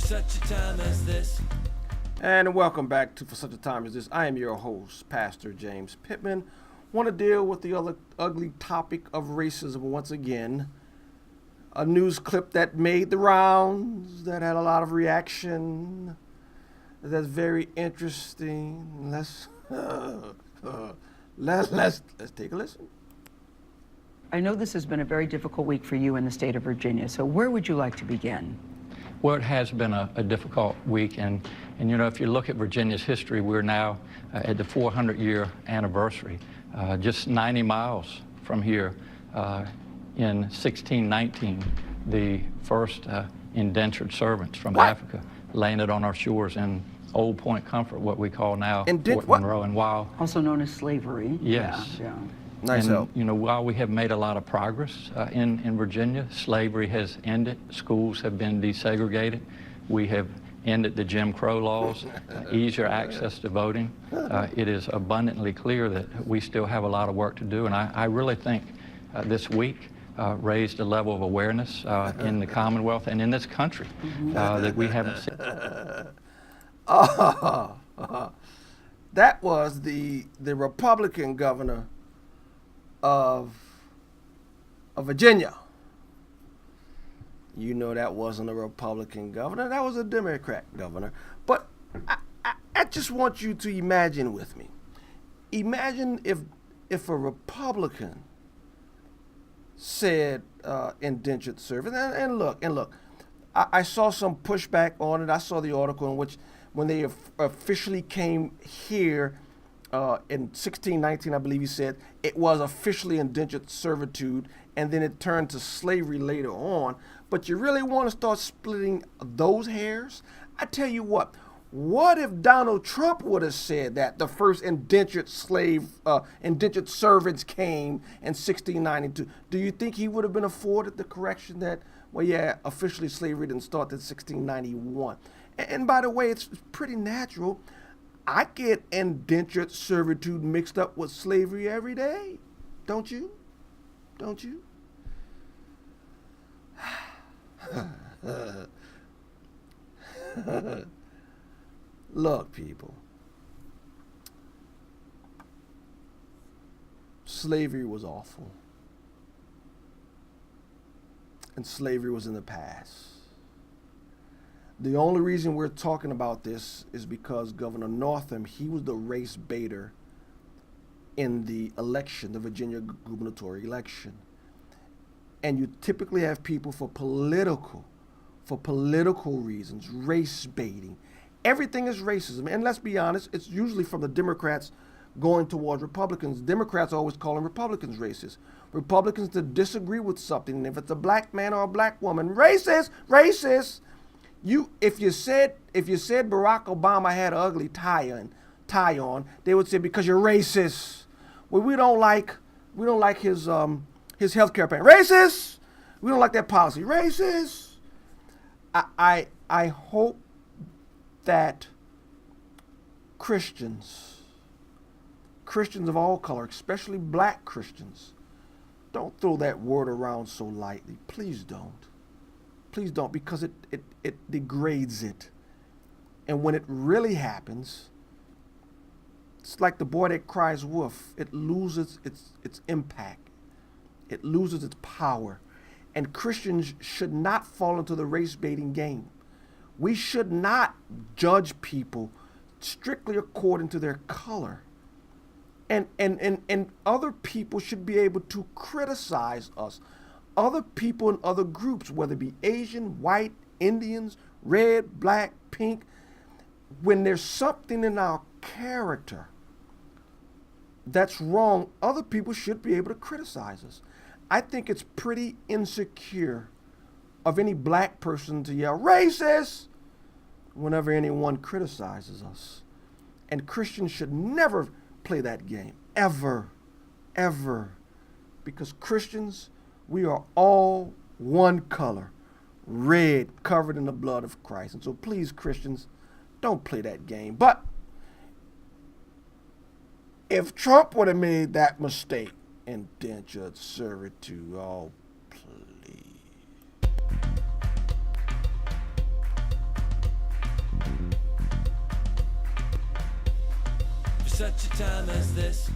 such a time as this. And welcome back to For Such a Time as This. I am your host, Pastor James Pittman. Want to deal with the other ugly topic of racism once again. A news clip that made the rounds, that had a lot of reaction, that's very interesting. Let's take a listen. I know this has been a very difficult week for you in the state of Virginia, so where would you like to begin? Well, it has been a difficult week, and you know, if you look at Virginia's history, we're now at the 400-year anniversary. Just 90 miles from here, in 1619, the first indentured servants from Africa landed on our shores in Old Point Comfort, what we call now Fort Monroe. And while also known as slavery. Yes. Yeah. Nice and, help. you know, while we have made a lot of progress in Virginia, slavery has ended. Schools have been desegregated. We have ended the Jim Crow laws, easier access to voting. It is abundantly clear that we still have a lot of work to do, and I really think this week raised a level of awareness in the Commonwealth and in this country that we haven't seen. That was the Republican governor of Virginia. You know that wasn't a Republican governor, that was a Democrat governor. But I just want you to imagine with me. Imagine if a Republican said indentured servant, and look, I saw some pushback on it. I saw the article in which when they officially came here in 1619, I believe he said, it was officially indentured servitude, and then it turned to slavery later on. But you really want to start splitting those hairs? I tell you what if Donald Trump would have said that the first indentured servants came in 1692? Do you think he would have been afforded the correction that, well, yeah, officially slavery didn't start in 1691? And by the way, it's pretty natural. I get indentured servitude mixed up with slavery every day. Don't you? Don't you? Look, people. Slavery was awful. And slavery was in the past. The only reason we're talking about this is because Governor Northam, he was the race baiter in the election, the Virginia gubernatorial election. And you typically have people for political reasons, race baiting. Everything is racism. And let's be honest, it's usually from the Democrats going toward Republicans. Democrats are always calling Republicans racist. Republicans to disagree with something, and if it's a black man or a black woman, racist. If you said Barack Obama had an ugly tie on, they would say because you're racist. Well, we don't like his health care plan. Racist. We don't like that policy. Racist. I hope that Christians of all color, especially black Christians, don't throw that word around so lightly. Please don't. Please don't, because it degrades it. And when it really happens, it's like the boy that cries wolf. It loses its impact. It loses its power. And Christians should not fall into the race baiting game. We should not judge people strictly according to their color. And other people should be able to criticize us. Other people in other groups, whether it be Asian, white, Indians, red, black, pink, when there's something in our character that's wrong, other people should be able to criticize us. I think it's pretty insecure of any black person to yell racist whenever anyone criticizes us. And Christians should never play that game, ever, because Christians, we are all one color, red, covered in the blood of Christ. And so please, Christians, don't play that game. But if Trump would have made that mistake, indentured servitude, oh, please. such a time as this.